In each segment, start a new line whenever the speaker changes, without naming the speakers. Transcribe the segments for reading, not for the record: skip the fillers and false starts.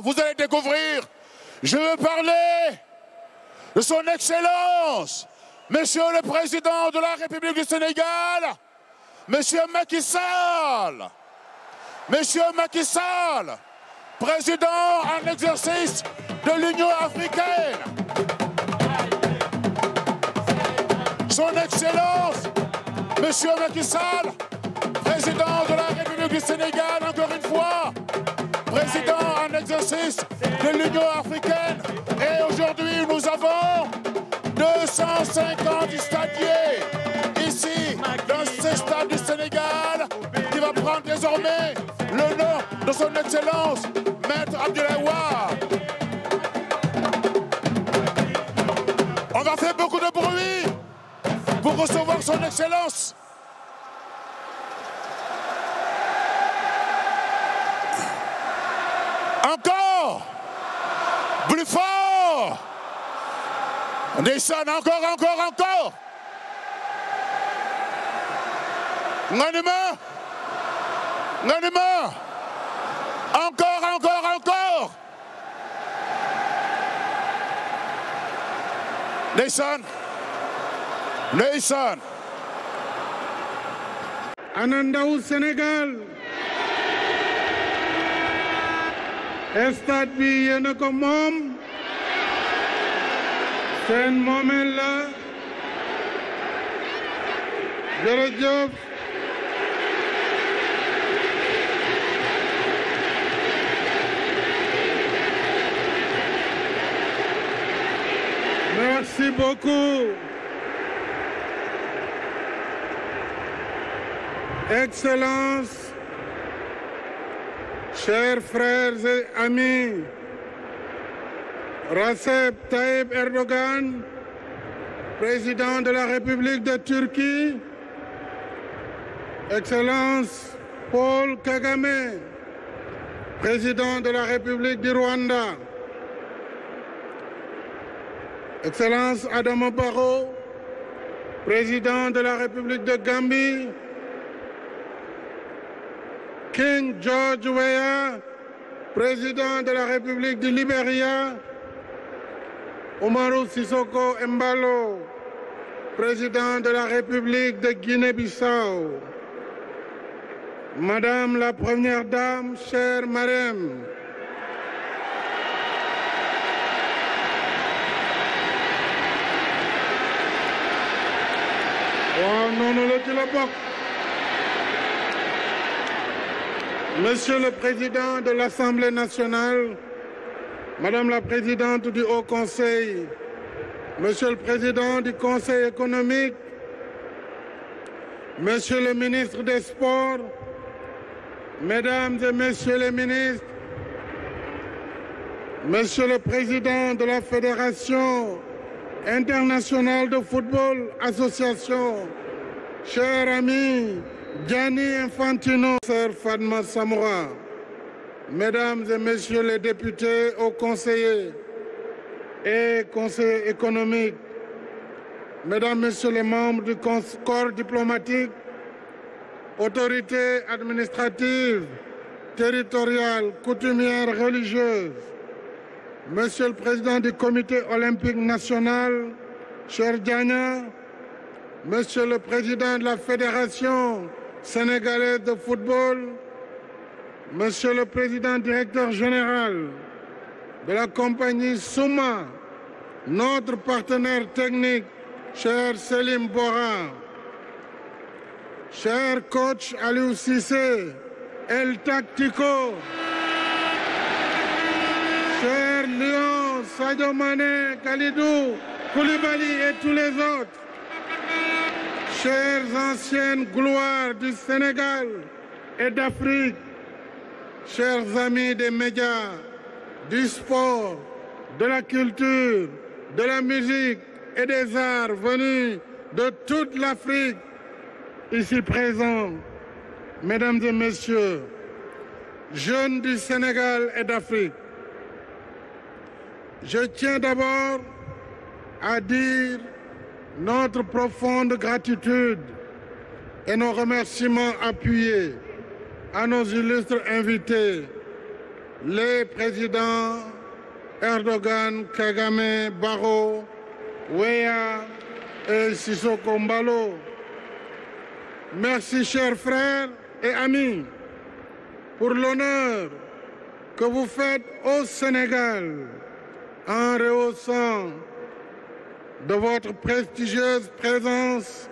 Vous allez découvrir, je veux parler de son Excellence, Monsieur le Président de la République du Sénégal, Monsieur Macky Sall. Monsieur Macky Sall, Président en exercice de l'Union africaine. Son Excellence, Monsieur Macky Sall, Président de la République du Sénégal, encore une fois, Président en exercice de l'Union africaine. Et aujourd'hui, nous avons 250 stadiers ici, dans ce stade du Sénégal, qui va prendre désormais le nom de son Excellence, Maître Abdoulaye Wade. On va faire beaucoup de bruit pour recevoir son Excellence. Encore plus fort. Ndeysaan, encore. Nganima. Encore. Ndeysaan.
Ana ndaw Sénégal. Stade bi yéen a ko moom. Seen moomeel la. Jërëjëf. Merci beaucoup. Excellences, chers frères et amis, Recep Tayyip Erdogan, président de la République de Turquie, Excellence Paul Kagame, président de la République du Rwanda, Excellence Adama Barrow, président de la République de Gambie, King George Weah, président de la République du Libéria, Umaru Sissoko Embalo, président de la République de Guinée-Bissau, Madame la Première Dame, chère Marème, Monsieur le Président de l'Assemblée nationale, Madame la Présidente du Haut Conseil, Monsieur le Président du Conseil économique, Monsieur le Ministre des Sports, Mesdames et Messieurs les ministres, Monsieur le Président de la Fédération internationale de football, association, cher ami Gianni Infantino, Sœur Fatma Samoura, Mesdames et Messieurs les députés, hauts conseillers et conseillers économiques, Mesdames, Messieurs les membres du corps diplomatique, autorités administratives, territoriales, coutumières, religieuses, Monsieur le Président du Comité olympique national, cher Diana, Monsieur le Président de la Fédération sénégalaise de football, Monsieur le Président directeur général de la compagnie Souma, notre partenaire technique, cher Selim Bora, cher coach Aliou Cissé, El Tactico, cher Lion, Sadio Mané, Khalidou, Koulibaly et tous les autres, chères anciennes gloires du Sénégal et d'Afrique, chers amis des médias, du sport, de la culture, de la musique et des arts venus de toute l'Afrique, ici présents, Mesdames et Messieurs, jeunes du Sénégal et d'Afrique, je tiens d'abord à dire notre profonde gratitude et nos remerciements appuyés à nos illustres invités, les présidents Erdogan, Kagame, Barrow, Weah et Sissoko Mbalo. Merci, chers frères et amis, pour l'honneur que vous faites au Sénégal en rehaussant de votre prestigieuse présence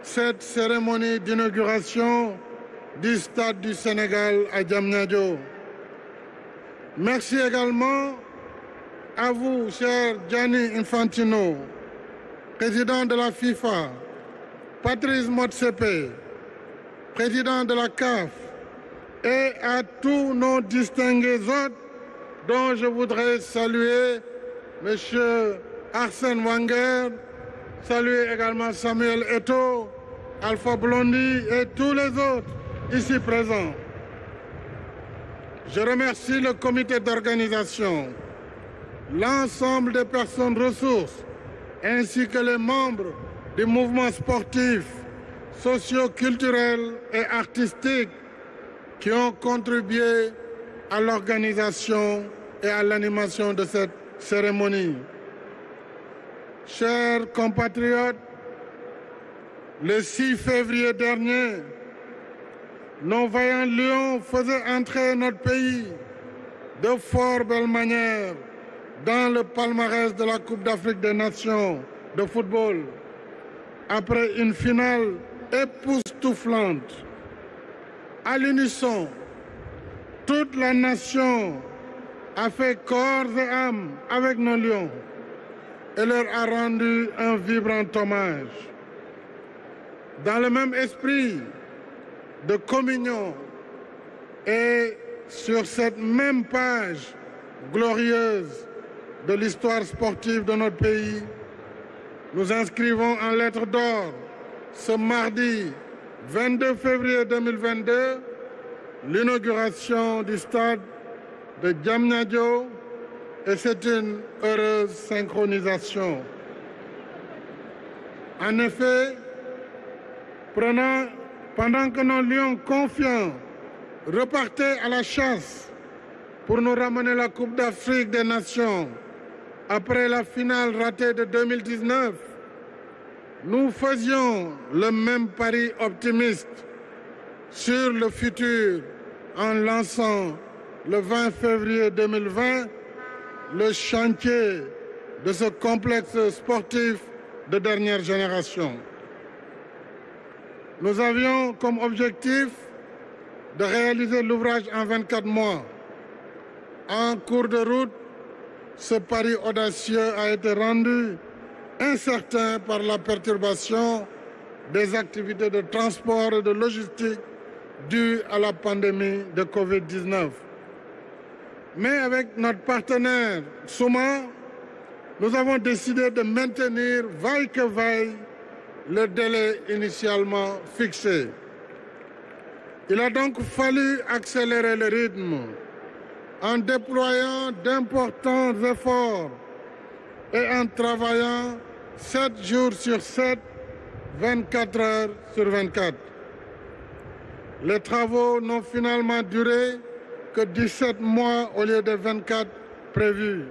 cette cérémonie d'inauguration du Stade du Sénégal à Diamniadio. Merci également à vous, cher Gianni Infantino, président de la FIFA, Patrice Motsepe, président de la CAF, et à tous nos distingués hôtes dont je voudrais saluer M. Arsène Wenger, saluer également Samuel Eto'o, Alpha Blondy et tous les autres ici présents. Je remercie le comité d'organisation, l'ensemble des personnes ressources, ainsi que les membres du mouvement sportif, socio-culturel et artistique qui ont contribué à l'organisation et à l'animation de cette cérémonie. Chers compatriotes, le 6 février dernier, nos vaillants lions faisaient entrer notre pays de fort belle manière dans le palmarès de la Coupe d'Afrique des Nations de football, après une finale époustouflante. À l'unisson, toute la nation a fait corps et âme avec nos lions et leur a rendu un vibrant hommage. Dans le même esprit de communion et sur cette même page glorieuse de l'histoire sportive de notre pays, nous inscrivons en lettres d'or ce mardi 22 février 2022 l'inauguration du stade de Diamniadio, et c'est une heureuse synchronisation. En effet, pendant que nos lions confiants repartaient à la chasse pour nous ramener la Coupe d'Afrique des Nations après la finale ratée de 2019, nous faisions le même pari optimiste sur le futur en lançant le 20 février 2020 le chantier de ce complexe sportif de dernière génération. Nous avions comme objectif de réaliser l'ouvrage en 24 mois. En cours de route, ce pari audacieux a été rendu incertain par la perturbation des activités de transport et de logistique dues à la pandémie de Covid-19. Mais avec notre partenaire Suma, nous avons décidé de maintenir, vaille que vaille, le délai initialement fixé. Il a donc fallu accélérer le rythme en déployant d'importants efforts et en travaillant 7 jours sur 7, 24 heures sur 24. Les travaux n'ont finalement duré que 17 mois au lieu de 24 prévus.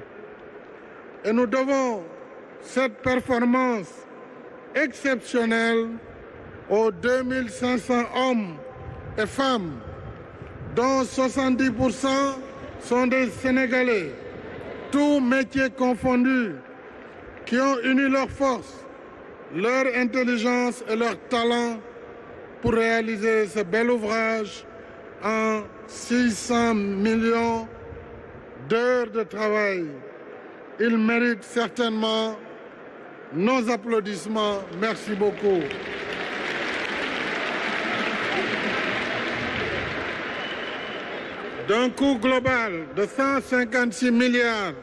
Et nous devons cette performance exceptionnelle aux 2500 hommes et femmes, dont 70% sont des Sénégalais, tous métiers confondus, qui ont uni leurs forces, leur intelligence et leur talent pour réaliser ce bel ouvrage en 600 millions d'heures de travail. Ils méritent certainement nos applaudissements. Merci beaucoup. D'un coût global de 156 milliards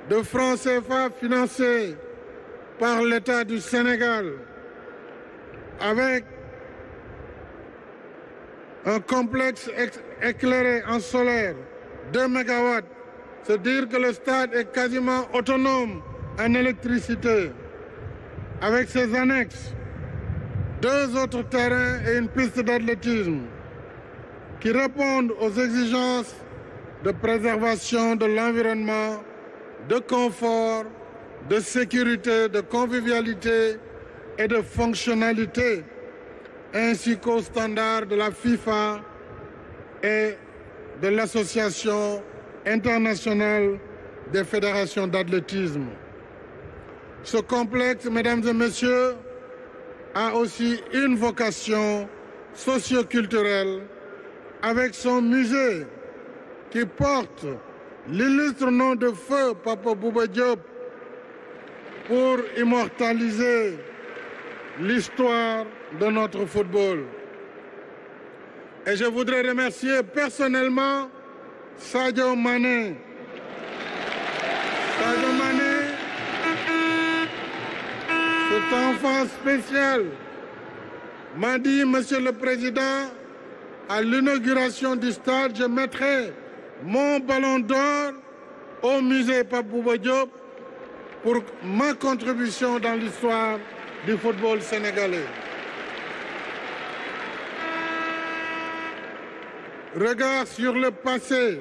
de francs CFA financés par l'État du Sénégal, avec un complexe éclairé en solaire, 2 MW, c'est dire que le stade est quasiment autonome en électricité. Avec ses annexes, 2 autres terrains et une piste d'athlétisme qui répondent aux exigences de préservation de l'environnement, de confort, de sécurité, de convivialité et de fonctionnalité, ainsi qu'aux standards de la FIFA et de l'Association internationale des fédérations d'athlétisme. Ce complexe, mesdames et messieurs, a aussi une vocation socio-culturelle avec son musée qui porte l'illustre nom de feu Papa Bouba Diop pour immortaliser l'histoire de notre football. Et je voudrais remercier personnellement Sadio Mané. Sadio Mané, cet enfant spécial, m'a dit, Monsieur le Président, à l'inauguration du stade, je mettrai mon ballon d'or au musée Pape Bouba Diop pour ma contribution dans l'histoire du football sénégalais. Regard sur le passé,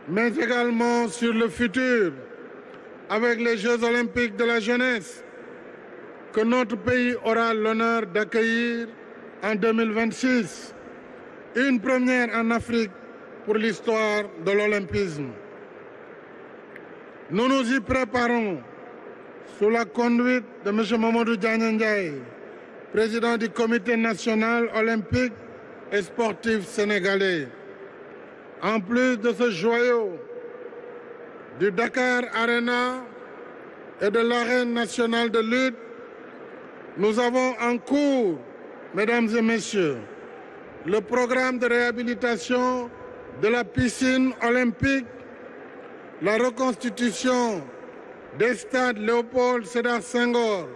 mais également sur le futur, avec les Jeux olympiques de la jeunesse, que notre pays aura l'honneur d'accueillir en 2026. Une première en Afrique pour l'histoire de l'olympisme. Nous nous y préparons sous la conduite de M. Mamadou Diagne Ndiaye, président du Comité national olympique et sportif sénégalais. En plus de ce joyau du Dakar Arena et de l'arène nationale de lutte, nous avons en cours, mesdames et messieurs, le programme de réhabilitation de la piscine olympique, la reconstitution des stades Léopold Sédar Senghor,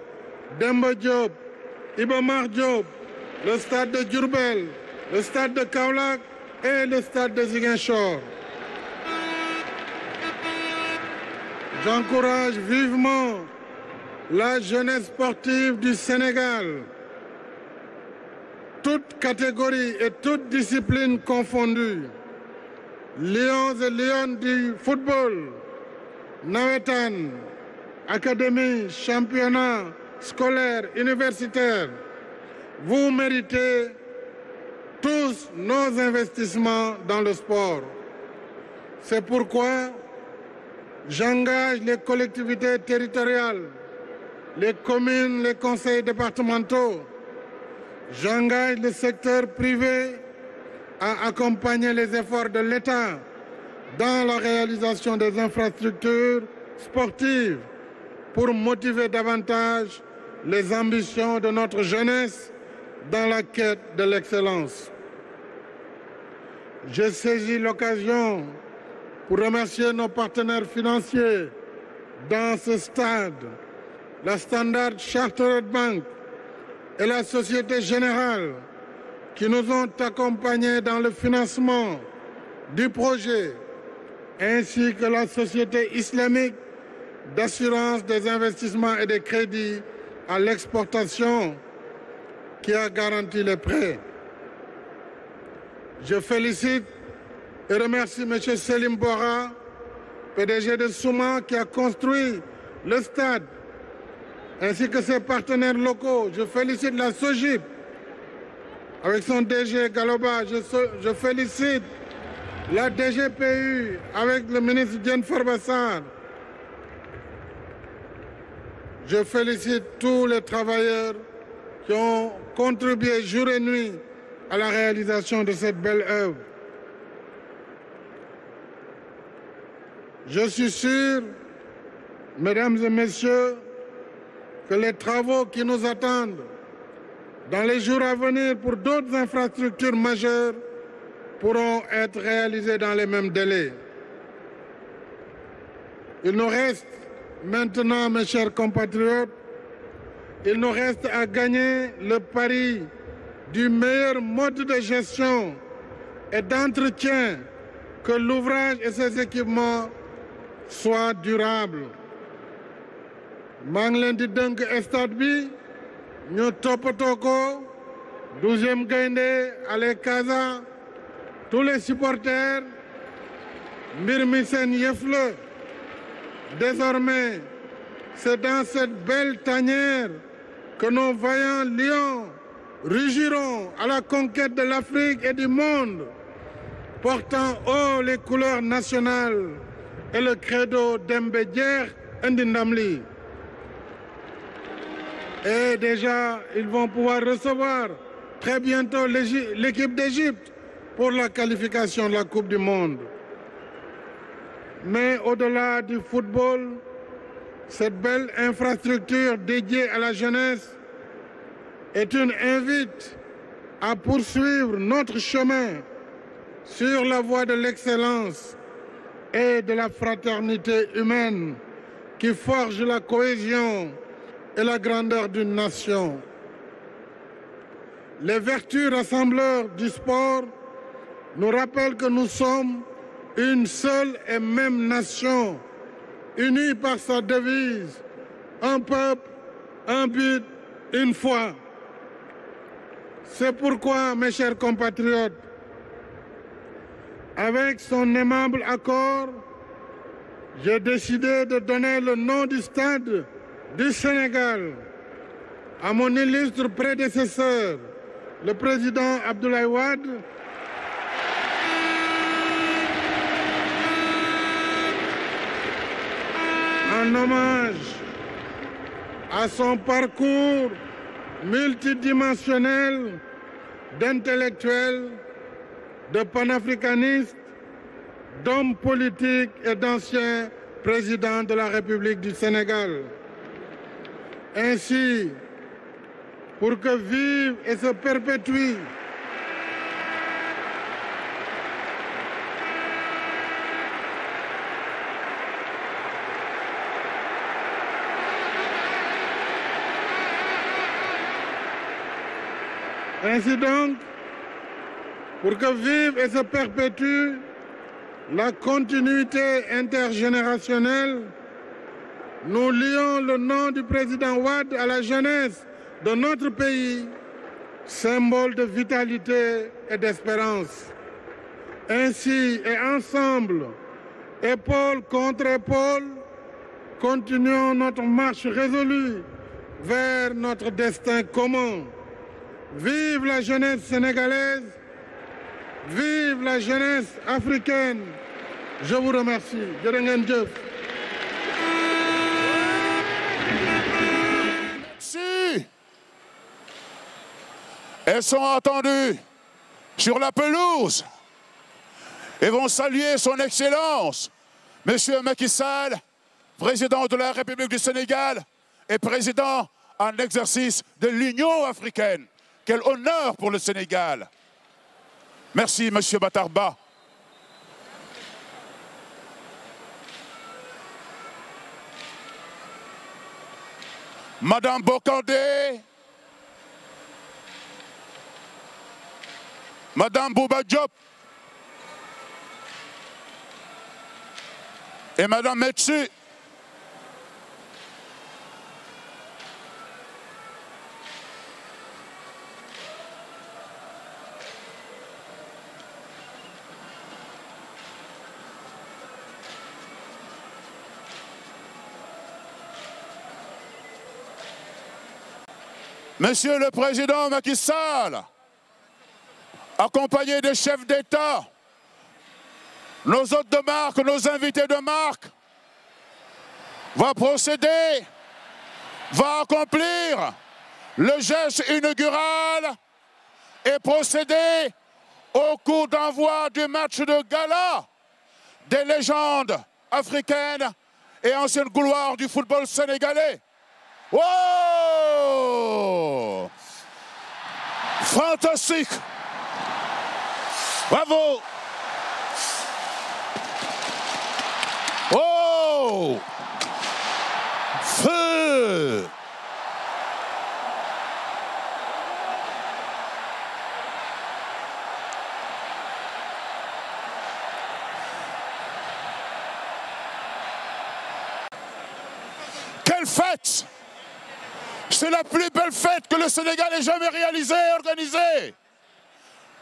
Demba Diop, Iba Mar Diop, le stade de Diourbel, le stade de Kaolack et le stade de Ziguinchor. J'encourage vivement la jeunesse sportive du Sénégal, toutes catégories et toutes disciplines confondues, lions et lionnes du football, nawetaan, académie, championnat scolaire, universitaire, vous méritez tous nos investissements dans le sport. C'est pourquoi j'engage les collectivités territoriales, les communes, les conseils départementaux. J'engage le secteur privé à accompagner les efforts de l'État dans la réalisation des infrastructures sportives pour motiver davantage les ambitions de notre jeunesse dans la quête de l'excellence. Je saisis l'occasion pour remercier nos partenaires financiers dans ce stade, la Standard Chartered Bank et la Société Générale, qui nous ont accompagnés dans le financement du projet, ainsi que la Société islamique d'assurance des investissements et des crédits à l'exportation qui a garanti les prêts. Je félicite et remercie M. Selim Bora, PDG de Souma, qui a construit le stade, ainsi que ses partenaires locaux. Je félicite la SOGIP avec son DG Galoba. Je félicite la DGPU avec le ministre Diène Farba Sarr. Je félicite tous les travailleurs qui ont contribué jour et nuit à la réalisation de cette belle œuvre. Je suis sûr, mesdames et messieurs, que les travaux qui nous attendent dans les jours à venir pour d'autres infrastructures majeures pourront être réalisés dans les mêmes délais. Il nous reste maintenant, mes chers compatriotes, il nous reste à gagner le pari du meilleur mode de gestion et d'entretien, que l'ouvrage et ses équipements soient durables. maa ngi leen di dënk stade bi ñu toppatoo ko 12e gaynde Allez Casa, tous les supporters, mbir mi seen yëf la. Désormais, c'est dans cette belle tanière que nos vaillants lions rugiront à la conquête de l'Afrique et du monde, portant haut les couleurs nationales et le credo Dembe Jeex indi ndam li. Et déjà, ils vont pouvoir recevoir très bientôt l'équipe d'Égypte pour la qualification de la Coupe du Monde. Mais au-delà du football, cette belle infrastructure dédiée à la jeunesse est une invite à poursuivre notre chemin sur la voie de l'excellence et de la fraternité humaine qui forge la cohésion et la grandeur d'une nation. Les vertus rassembleurs du sport nous rappellent que nous sommes une seule et même nation, unie par sa devise, un peuple, un but, une foi. C'est pourquoi, mes chers compatriotes, avec son aimable accord, j'ai décidé de donner le nom du stade du Sénégal à mon illustre prédécesseur, le président Abdoulaye Wade, en hommage à son parcours multidimensionnel d'intellectuel, de panafricaniste, d'homme politique et d'ancien président de la République du Sénégal. Ainsi, pour que vive et se perpétue Ainsi donc, pour que vive et se perpétue la continuité intergénérationnelle nous lions le nom du président Wade à la jeunesse de notre pays, symbole de vitalité et d'espérance. Ainsi et ensemble, épaule contre épaule, continuons notre marche résolue vers notre destin commun. Vive la jeunesse sénégalaise, vive la jeunesse africaine. Je vous remercie. Jërë ngeen jëf.
Merci. Elles sont attendues sur la pelouse et vont saluer son Excellence, Monsieur Macky Sall, président de la République du Sénégal et président en exercice de l'Union africaine. Quel honneur pour le Sénégal. Merci, Monsieur Batarba. Madame Bokandé, Madame Bouba Diop et Madame Metsu. Monsieur le Président Macky Sall, accompagné des chefs d'État, nos hôtes de marque, nos invités de marque, va procéder, va accomplir le geste inaugural et procéder au coup d'envoi du match de gala des légendes africaines et anciennes gloires du football sénégalais. Oh! Fantastique! Bravo! Oh! Feu! Quelle fête! C'est la plus belle fête que le Sénégal ait jamais réalisée et organisée.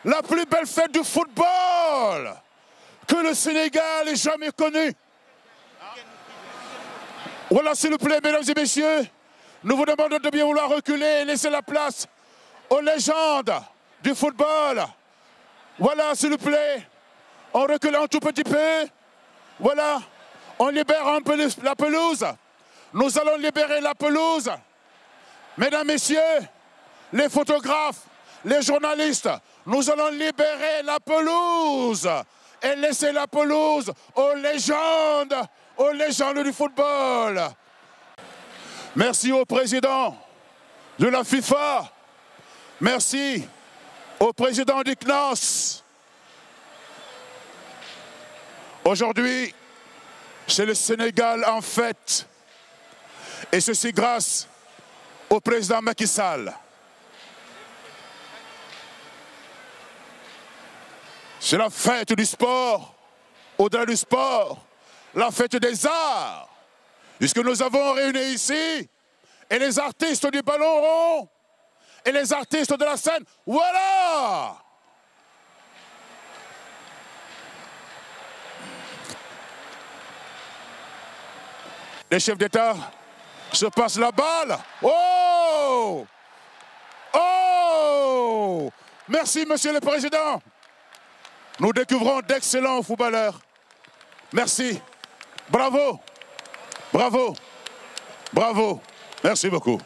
La plus belle fête du football que le Sénégal ait jamais connue. Voilà, s'il vous plaît, mesdames et messieurs, nous vous demandons de bien vouloir reculer et laisser la place aux légendes du football. Voilà, s'il vous plaît, on recule un tout petit peu. Voilà, on libère un peu la pelouse. Nous allons libérer la pelouse. Mesdames, messieurs, les photographes, les journalistes, nous allons libérer la pelouse et laisser la pelouse aux légendes du football. Merci au président de la FIFA. Merci au président du CNOS. Aujourd'hui, c'est le Sénégal en fête. Et ceci grâce au président Macky Sall. C'est la fête du sport, au-delà du sport, la fête des arts, puisque nous avons réuni ici et les artistes du ballon rond et les artistes de la scène. Voilà! Les chefs d'État se passent la balle. Oh! Oh! Merci, Monsieur le Président. Nous découvrons d'excellents footballeurs. Merci. Bravo. Bravo. Bravo. Merci beaucoup.